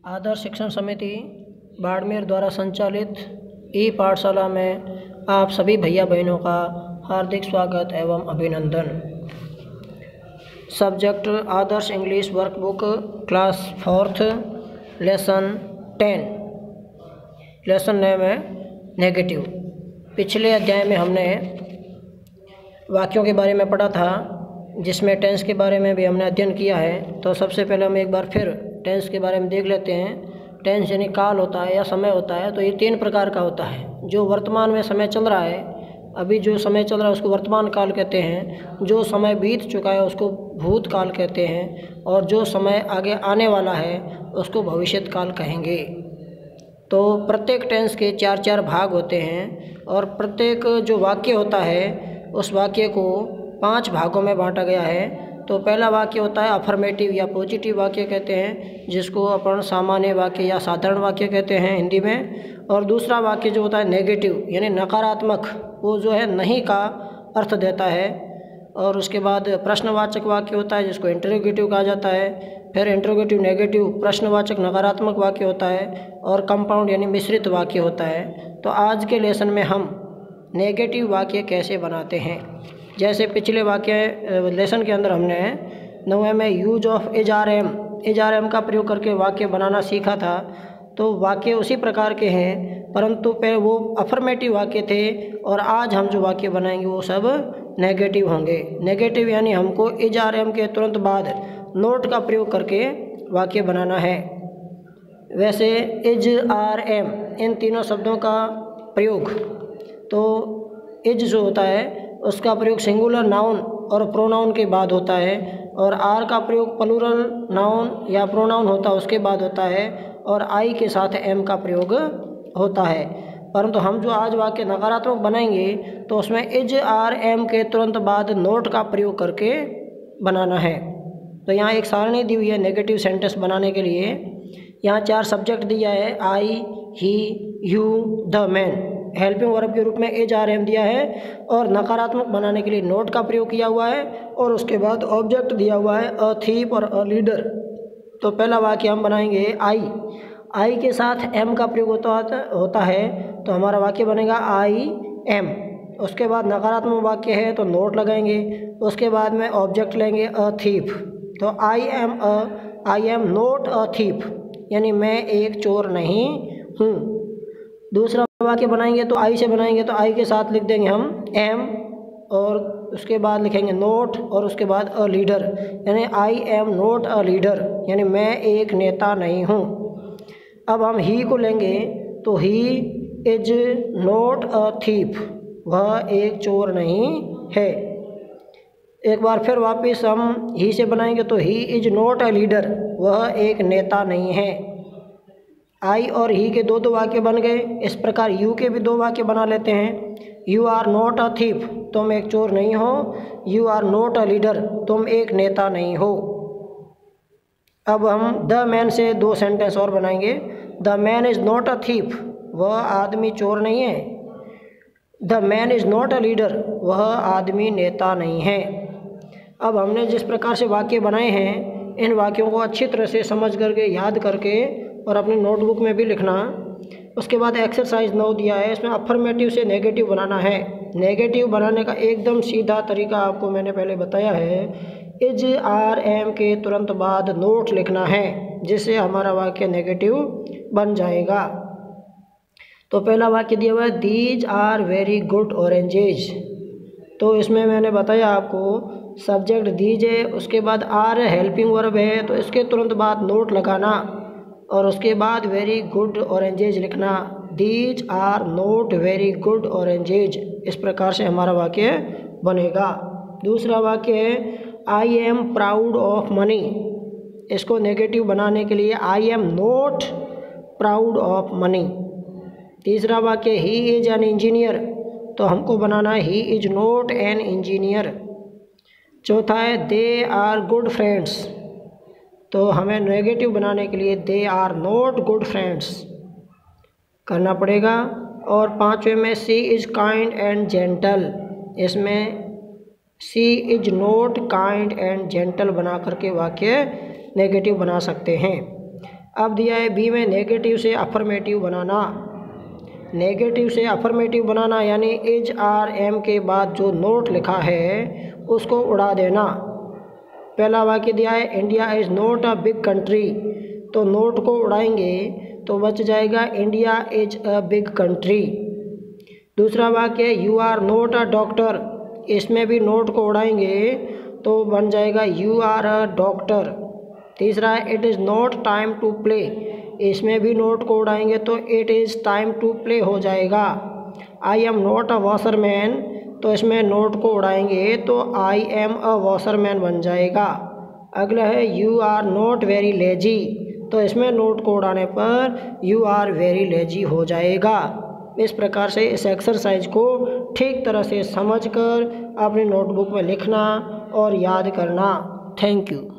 आदर्श शिक्षण समिति बाड़मेर द्वारा संचालित ई पाठशाला में आप सभी भैया बहनों का हार्दिक स्वागत एवं अभिनंदन। Subject Adarsh English workbook class 4th lesson 10। Lesson name है नेगेटिव। पिछले अध्याय में हमने वाक्यों के बारे में पढ़ा था, जिसमें टेंस के बारे में भी हमने अध्ययन किया है। तो सबसे पहले हम एक बार फिर टेंस के बारे में देख लेते हैं। टेंस यानी काल होता है या समय होता है। तो ये 3 प्रकार का होता है। जो वर्तमान में समय चल रहा है, अभी जो समय चल रहा है उसको वर्तमान काल कहते हैं। जो समय बीत चुका है उसको भूतकाल कहते हैं। और जो समय आगे आने वाला है उसको भविष्यत काल कहेंगे। तो प्रत्येक टेंस के 4-4 भाग होते हैं और प्रत्येक जो वाक्य होता है उस वाक्य को 5 भागों में बांटा गया है। तो पहला वाक्य होता है अफर्मेटिव या पॉजिटिव वाक्य कहते हैं, जिसको अपन सामान्य वाक्य या साधारण वाक्य कहते हैं हिंदी में। और दूसरा वाक्य जो होता है नेगेटिव यानी नकारात्मक, वो जो है नहीं का अर्थ देता है। और उसके बाद प्रश्नवाचक वाक्य होता है जिसको इंटरोगेटिव कहा जाता है। फिर इंटरोगेटिव नेगेटिव प्रश्नवाचक नकारात्मक वाक्य होता है। और कंपाउंड यानी मिश्रित वाक्य होता है। तो आज के लेसन में हम नेगेटिव वाक्य कैसे बनाते हैं, जैसे पिछले वाक्य लेसन के अंदर हमने 9वें में यूज ऑफ एच-आर-एम का प्रयोग करके वाक्य बनाना सीखा था। तो वाक्य उसी प्रकार के हैं, परंतु पहले वो अफर्मेटिव वाक्य थे और आज हम जो वाक्य बनाएंगे वो सब नेगेटिव होंगे। नेगेटिव यानी हमको एच-आर-एम के तुरंत बाद नोट का प्रयोग करके वाक्य बनाना है। वैसे एच-आर-एम इन तीनों शब्दों का प्रयोग, तो एज जो होता है उसका प्रयोग सिंगुलर नाउन और प्रोनाउन के बाद होता है। और आर का प्रयोग प्लूरल नाउन या प्रोनाउन होता है उसके बाद होता है। और आई के साथ एम का प्रयोग होता है। परंतु हम जो आज वाक्य नकारात्मक बनाएंगे तो उसमें एच-आर-एम के तुरंत बाद नोट का प्रयोग करके बनाना है। तो यहाँ एक सारणी दी हुई है नेगेटिव सेंटेंस बनाने के लिए। यहाँ 4 सब्जेक्ट दिया है, I, he, you, the, man. Helping verb के रूप में एच-आर-एम दिया है और नकारात्मक बनाने के लिए नोट का प्रयोग किया हुआ है। और उसके बाद ऑब्जेक्ट दिया हुआ है अ थीप और अ लीडर। तो पहला वाक्य हम बनाएंगे आई के साथ एम का प्रयोग होता है। तो हमारा वाक्य बनेगा आई एम। उसके बाद नकारात्मक वाक्य है तो नोट लगाएंगे। उसके बाद में ऑब्जेक्ट लेंगे अ थीप। तो आई एम नोट अ थीप यानी मैं एक चोर नहीं हूँ। दूसरा वाक्य बनाएंगे तो आई से बनाएंगे, तो आई के साथ लिख देंगे हम एम और उसके बाद लिखेंगे नोट और उसके बाद अ लीडर यानी आई एम नोट अ लीडर यानी मैं एक नेता नहीं हूँ। अब हम ही को लेंगे तो he is note a thief, वह एक चोर नहीं है। एक बार फिर वापस हम ही से बनाएंगे तो he is note a leader, वह एक नेता नहीं है। आई और ही के 2 वाक्य बन गए। इस प्रकार यू के भी 2 वाक्य बना लेते हैं। You are not a thief, तुम एक चोर नहीं हो। You are not a leader, तुम एक नेता नहीं हो। अब हम द मैन से 2 सेंटेंस और बनाएंगे। The man is note a thief, वह आदमी चोर नहीं है। The man is note a leader, वह आदमी नेता नहीं है। अब हमने जिस प्रकार से वाक्य बनाए हैं, इन वाक्यों को अच्छी तरह से समझ करके याद करके और अपनी नोटबुक में भी लिखना। उसके बाद एक्सरसाइज 9 दिया है, इसमें अफर्मेटिव से नेगेटिव बनाना है। नेगेटिव बनाने का एकदम सीधा तरीका आपको मैंने पहले बताया है। एच-आर-एम के तुरंत बाद नोट लिखना है, जिससे हमारा वाक्य नेगेटिव बन जाएगा। तो पहला वाक्य दिया हुआ है these are very good oranges. तो इसमें मैंने बताया आपको सब्जेक्ट दीज है, उसके बाद आर हेल्पिंग वर्ब है, तो इसके तुरंत बाद नोट लगाना और उसके बाद वेरी गुड ऑरेंजेज लिखना। These are not very good oranges. इस प्रकार से हमारा वाक्य बनेगा। दूसरा वाक्य है I am proud of money. इसको नेगेटिव बनाने के लिए I am not proud of money. तीसरा वाक्य ही इज एन इंजीनियर, तो हमको बनाना है he is note an engineer. चौथा है दे आर गुड फ्रेंड्स, तो हमें नेगेटिव बनाने के लिए they are not good friends करना पड़ेगा। और 5वें में she is kind and gentle, इसमें she is not kind and gentle बना करके वाक्य नेगेटिव बना सकते हैं। अब दिया है बी में नेगेटिव से अफर्मेटिव बनाना। नेगेटिव से अफर्मेटिव बनाना यानी इज आर एम के बाद जो नोट लिखा है उसको उड़ा देना। पहला वाक्य दिया है India is not a big country, तो नोट को उड़ाएंगे तो बच जाएगा India is a big country. दूसरा वाक्य you are not a doctor, इसमें भी नोट को उड़ाएंगे तो बन जाएगा यू आर अ डॉक्टर। तीसरा है it is not time to play, इसमें भी नोट को उड़ाएंगे तो it is time to play हो जाएगा। I am not a washerman, तो इसमें नोट को उड़ाएंगे तो आई एम अ वॉशरमैन बन जाएगा। अगला है you are not very lazy, तो इसमें नोट को उड़ाने पर यू आर वेरी लेजी हो जाएगा। इस प्रकार से इस एक्सरसाइज को ठीक तरह से समझकर अपनी नोटबुक में लिखना और याद करना। Thank you.